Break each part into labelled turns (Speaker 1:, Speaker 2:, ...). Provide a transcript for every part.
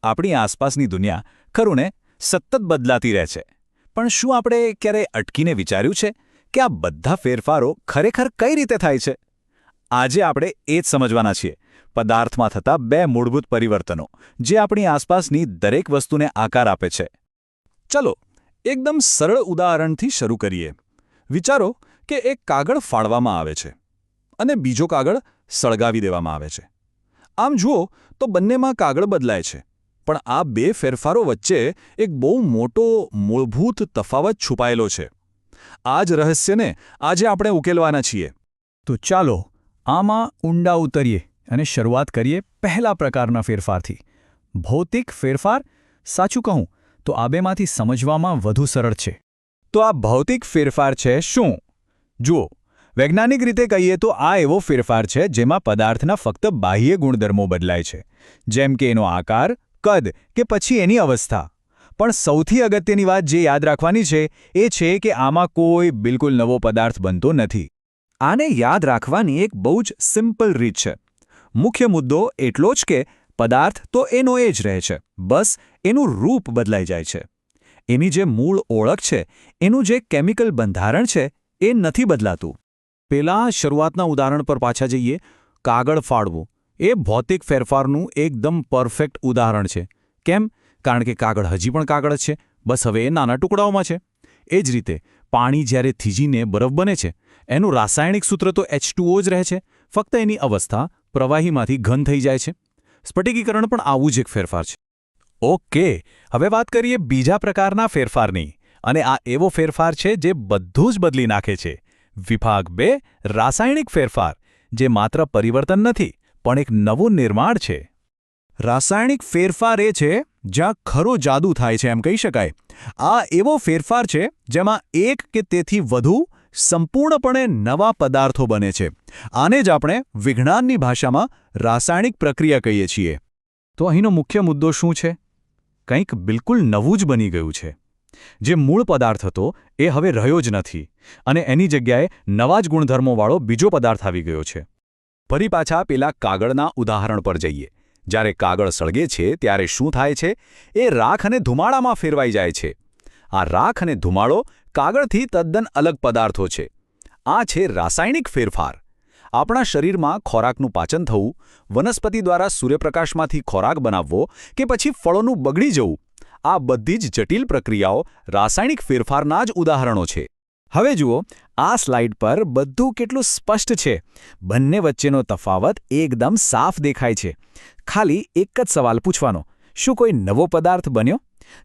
Speaker 1: આપણી આસપાસની દુનિયા ખરું ને સતત બદલાતી રહે છે, પણ શું આપણે ક્યારેય અટકીને વિચાર્યું છે કે આ બધા ફેરફારો ખરેખર કઈ રીતે થાય છે? આજે આપણે એ જ સમજવાના છીએ, પદાર્થમાં થતા બે મૂળભૂત પરિવર્તનો જે આપણી આસપાસની દરેક વસ્તુને આકાર આપે છે. ચલો એકદમ સરળ ઉદાહરણથી શરૂ કરીએ. વિચારો કે એક કાગળ ફાડવામાં આવે છે અને બીજો કાગળ સળગાવી દેવામાં આવે છે. આમ જુઓ તો બંનેમાં કાગળ બદલાય છે, પણ આ બે ફેરફારો વચ્ચે એક બહુ મોટો મૂળભૂત તફાવત છુપાયેલો છે. આ જ રહસ્યને આજે આપણે ઉકેલવાના છીએ.
Speaker 2: તો ચાલો આમાં ઊંડા ઉતરીએ અને શરૂઆત કરીએ પહેલા પ્રકારના ફેરફારથી. ભૌતિક ફેરફાર. સાચું કહું તો આ બેમાંથી સમજવામાં વધુ સરળ છે.
Speaker 1: તો આ ભૌતિક ફેરફાર છે શું? જુઓ, વૈજ્ઞાનિક રીતે કહીએ તો આ એવો ફેરફાર છે જેમાં પદાર્થના ફક્ત બાહ્ય ગુણધર્મો બદલાય છે, જેમ કે એનો આકાર, કદ કે પછી એની અવસ્થા. પણ સૌથી અગત્યની વાત જે યાદ રાખવાની છે એ છે કે આમાં કોઈ બિલકુલ નવો પદાર્થ બનતો નથી. આને યાદ રાખવાની એક બહુ જ સિમ્પલ રીત છે. મુખ્ય મુદ્દો એટલો જ કે પદાર્થ તો એનો એ જ રહે છે, બસ એનું રૂપ બદલાઈ જાય છે. એની જે મૂળ ઓળખ છે, એનું જે કેમિકલ બંધારણ છે, એ નથી બદલાતું. પેલા શરૂઆતના ઉદાહરણ પર પાછા જઈએ. કાગળ ફાડવું એ ભૌતિક ફેરફારનું એકદમ પરફેક્ટ ઉદાહરણ છે. કેમ? કારણ કે કાગળ હજી પણ કાગળ જ છે, બસ હવે એ નાના ટુકડાઓમાં છે. એ જ રીતે પાણી જ્યારે થીજીને બરફ બને છે, એનું રાસાયણિક સૂત્ર તો H2O જ રહે છે, ફક્ત એની અવસ્થા પ્રવાહીમાંથી ઘન થઈ જાય છે. સ્ફટિકીકરણ પણ આવું જ એક ફેરફાર છે. ઓકે, હવે વાત કરીએ બીજા પ્રકારના ફેરફારની. અને આ એવો ફેરફાર છે જે બધું જ બદલી નાખે છે. વિભાગ 2, રાસાયણિક ફેરફાર, જે માત્ર પરિવર્તન નથી પણ એક નવું નિર્માણ છે. રાસાયણિક ફેરફાર એ છે જ્યાં ખરો જાદુ થાય છે એમ કહી શકાય. આ એવો ફેરફાર છે જેમાં એક કે તેથી વધુ સંપૂર્ણપણે નવા પદાર્થો બને છે. આને જ આપણે વિજ્ઞાનની ભાષામાં રાસાયણિક પ્રક્રિયા કહીએ છીએ. તો અહીંનો મુખ્ય મુદ્દો શું છે? કંઈક બિલકુલ નવું જ બની ગયું છે. જે મૂળ પદાર્થ હતો એ હવે રહ્યો જ નથી અને એની જગ્યાએ નવા જ ગુણધર્મોવાળો બીજો પદાર્થ આવી ગયો છે. ફરી પાછા પેલા કાગળના ઉદાહરણ પર જઈએ. જ્યારે કાગળ સળગે છે ત્યારે શું થાય છે? એ રાખ અને ધુમાડામાં ફેરવાઈ જાય છે. આ રાખ અને ધુમાડો કાગળથી તદ્દન અલગ પદાર્થો છે. આ છે રાસાયણિક ફેરફાર. આપણા શરીરમાં ખોરાકનું પાચન થવું, વનસ્પતિ દ્વારા સૂર્યપ્રકાશમાંથી ખોરાક બનાવવો કે પછી ફળોનું બગડી જવું, આ બધી જ જટિલ પ્રક્રિયાઓ રાસાયણિક ફેરફારના જ ઉદાહરણો છે. હવે જુઓ, આ સ્લાઇડ પર બધું કેટલું સ્પષ્ટ છે. બંને વચ્ચેનો તફાવત એકદમ સાફ દેખાય છે. ખાલી એક જ સવાલ પૂછવાનો: શું કોઈ નવો પદાર્થ બન્યો?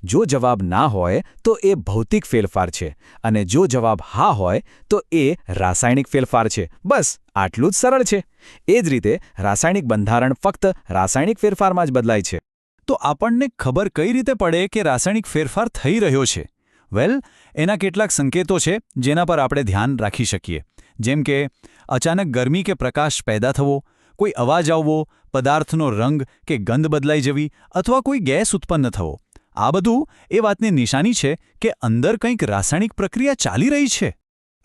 Speaker 1: જો જવાબ ના હોય તો એ ભૌતિક ફેરફાર છે, અને જો જવાબ હા હોય તો એ રાસાયણિક ફેરફાર છે. બસ આટલું જ સરળ છે. એ જ રીતે રાસાયણિક બંધારણ ફક્ત રાસાયણિક ફેરફારમાં જ બદલાય છે. તો આપણને ખબર કઈ રીતે પડે કે રાસાયણિક ફેરફાર થઈ રહ્યો છે? વેલ, એના કેટલાક સંકેતો છે જેના પર આપણે ધ્યાન રાખી શકીએ. જેમ કે અચાનક ગરમી કે પ્રકાશ પેદા થવો, કોઈ અવાજ આવવો, પદાર્થનો રંગ કે ગંધ બદલાઈ જવી અથવા કોઈ ગેસ ઉત્પન્ન થવો. આ બધું એ વાતની નિશાની છે કે અંદર કંઈક રાસાયણિક પ્રક્રિયા ચાલી રહી છે.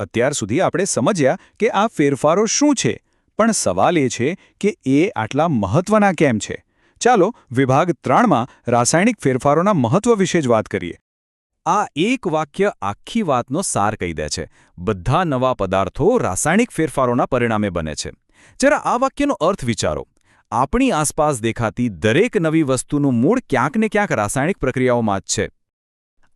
Speaker 1: અત્યાર સુધી આપણે સમજ્યા કે આ ફેરફારો શું છે, પણ સવાલ એ છે કે એ આટલા મહત્વના કેમ છે? ચાલો વિભાગ 3માં રાસાયણિક ફેરફારોના મહત્વ વિશે જ વાત કરીએ. આ એક વાક્ય આખી વાતનો સાર કહી દે છે. બધા નવા પદાર્થો રાસાયણિક ફેરફારોના પરિણામે બને છે. જરા આ વાક્યનો અર્થ વિચારો. આપણી આસપાસ દેખાતી દરેક નવી વસ્તુનું મૂળ ક્યાંક ને ક્યાંક રાસાયણિક પ્રક્રિયાઓમાં જ છે.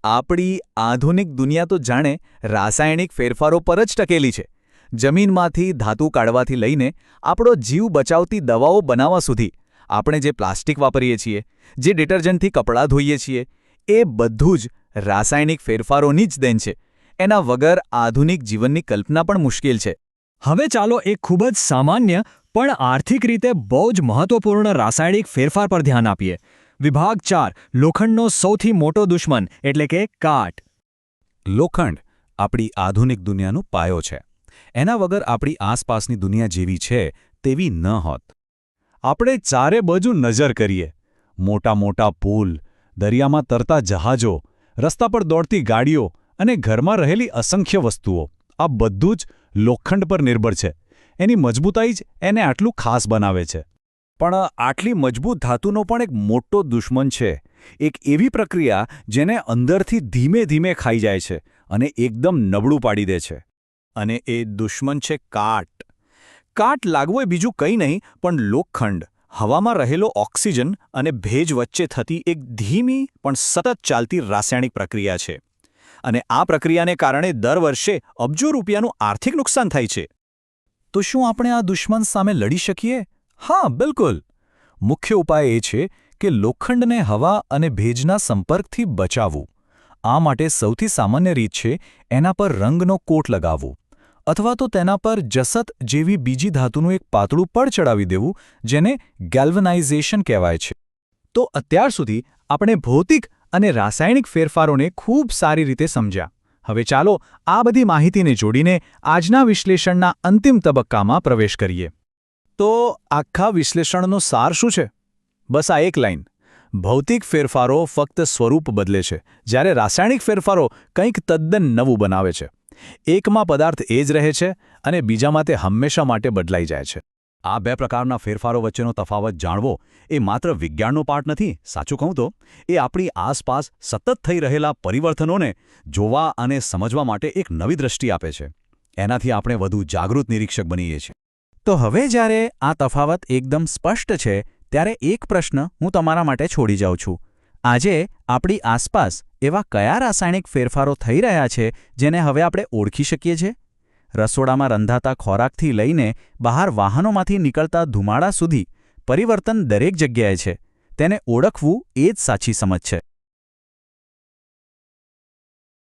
Speaker 1: આપણી આધુનિક દુનિયા તો જાણે રાસાયણિક ફેરફારો પર જ ટકેલી છે. જમીનમાંથી ધાતુ કાઢવાથી લઈને આપણો જીવ બચાવતી દવાઓ બનાવવા સુધી, આપણે જે પ્લાસ્ટિક વાપરીએ છીએ, જે ડિટર્જન્ટથી કપડાં ધોઈએ છીએ, એ બધું જ રાસાયણિક ફેરફારોની જ દેન છે. એના વગર આધુનિક જીવનની કલ્પના પણ મુશ્કેલ છે.
Speaker 2: હવે ચાલો એક ખૂબ જ સામાન્ય પણ આર્થિક રીતે બહુ જ મહત્વપૂર્ણ રાસાયણિક ફેરફાર પર ધ્યાન આપીએ. વિભાગ 4, લોખંડનો સૌથી મોટો દુશ્મન એટલે કે કાટ.
Speaker 1: લોખંડ આપણી આધુનિક દુનિયાનો પાયો છે. એના વગર આપણી આસપાસની દુનિયા જેવી છે તેવી ન હોત. આપણે ચારે બાજુ નજર કરીએ. મોટા મોટા પુલ, દરિયામાં તરતા જહાજો, રસ્તા પર દોડતી ગાડીઓ અને ઘરમાં રહેલી અસંખ્ય વસ્તુઓ, આ બધું જ લોખંડ પર નિર્ભર છે. એની મજબૂતાઈ જ એને આટલું ખાસ બનાવે છે. પણ આટલી મજબૂત ધાતુનો પણ એક મોટો દુશ્મન છે, એક એવી પ્રક્રિયા જેને અંદરથી ધીમે ધીમે ખાઈ જાય છે અને એકદમ નબળું પાડી દે છે. અને એ દુશ્મન છે કાટ. કાટ લાગવો એ બીજું કંઈ નહીં પણ લોખંડ, હવામાં રહેલો ઓક્સિજન અને ભેજ વચ્ચે થતી એક ધીમી પણ સતત ચાલતી રાસાયણિક પ્રક્રિયા છે. અને આ પ્રક્રિયાને કારણે દર વર્ષે અબજો રૂપિયાનું આર્થિક નુકસાન થાય છે.
Speaker 2: તો શું આપણે આ દુશ્મન સામે લડી શકીએ? હા, બિલકુલ. મુખ્ય ઉપાય એ છે કે લોખંડને હવા અને ભેજના સંપર્કથી બચાવવું. આ માટે સૌથી સામાન્ય રીત છે એના પર રંગનો કોટ લગાવવો, અથવા તો તેના પર જસત જેવી બીજી ધાતુનું એક પાતળું પડ ચડાવી દેવું, જેને ગેલ્વનાઇઝેશન કહેવાય છે. તો અત્યાર સુધી આપણે ભૌતિક અને રાસાયણિક ફેરફારોને ખૂબ સારી રીતે સમજ્યા. હવે ચાલો આ બધી માહિતીને જોડીને આજના વિશ્લેષણના અંતિમ તબક્કામાં પ્રવેશ કરીએ. તો આખા વિશ્લેષણનો સાર શું છે? બસ આ એક લાઈન: ભૌતિક ફેરફારો ફક્ત સ્વરૂપ બદલે છે, જ્યારે રાસાયણિક ફેરફારો કંઈક તદ્દન નવું બનાવે છે. એકમાં પદાર્થ એ જ રહે છે અને બીજામાં તે હંમેશા માટે બદલાઈ જાય છે. આ બે પ્રકારના ફેરફારો વચ્ચેનો તફાવત જાણવો એ માત્ર વિજ્ઞાનનો પાઠ નથી. સાચું કહું તો એ આપણી આસપાસ સતત થઈ રહેલા પરિવર્તનોને જોવા અને સમજવા માટે એક નવી દૃષ્ટિ આપે છે. એનાથી આપણે વધુ જાગૃત નિરીક્ષક બનીએ છીએ. તો હવે જ્યારે આ તફાવત એકદમ સ્પષ્ટ છે, ત્યારે એક પ્રશ્ન હું તમારા માટે છોડી જાઉં છું. આજે આપણી આસપાસ એવા કયા રાસાયણિક ફેરફારો થઈ રહ્યા છે જેને હવે આપણે ઓળખી શકીએ છીએ? રસોડામાં રંધાતા ખોરાકથી લઈને બહાર વાહનોમાંથી નીકળતા ધુમાડા સુધી પરિવર્તન દરેક જગ્યાએ છે. તેને ઓળખવું એ જ સાચી સમજ છે.